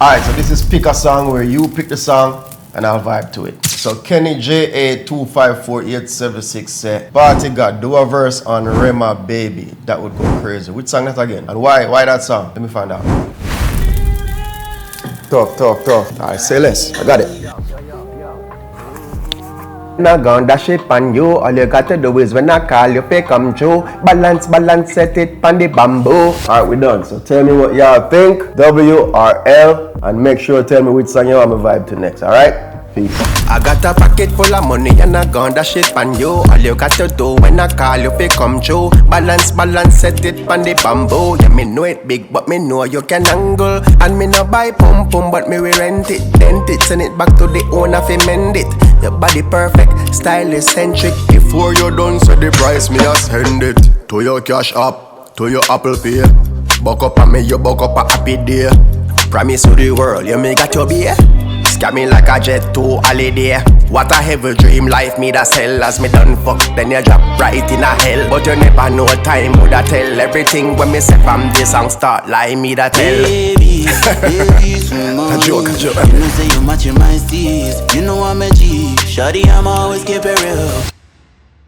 Alright, so this is pick a song where you pick the song and I'll vibe to it. So Kenny JA254876 said, Party God, do a verse on Rema Baby. That would go crazy. Which song that again? And why that song? Let me find out. Tough. Alright, say less. I got it. Now gon' dash it pan you. All you got to do is when I call you, pay come true. Balance, set it pan the bamboo. Alright, we done. So tell me what y'all think. WRL. And make sure to tell me which song you want me vibe to next. Alright? Peace. I got a pocket full of money and I gon' dash it pan you. All you got to do when I call you, pay come true. Balance, set it pan the bamboo. Yeah, me know it big, but me know you can angle. And me no buy pum, but me we rent it. Dent it, send it back to the owner fi mend it. Your body perfect, style eccentric. Before you're done, so the price me a send it. To your cash app, to your Apple Pay. Buck up on me, you buck up a happy day. Promise to the world, you me got your beer. Scam me like a jet to holiday. What a heavy dream life me da sell. As me done fuck, then you drop right in a hell. But you never know time would I tell. Everything when me say from this song start lie me da tell. Baby, a joke. You know say you matching my steez. You know I'm a G. Shawty, I'm always keep it real.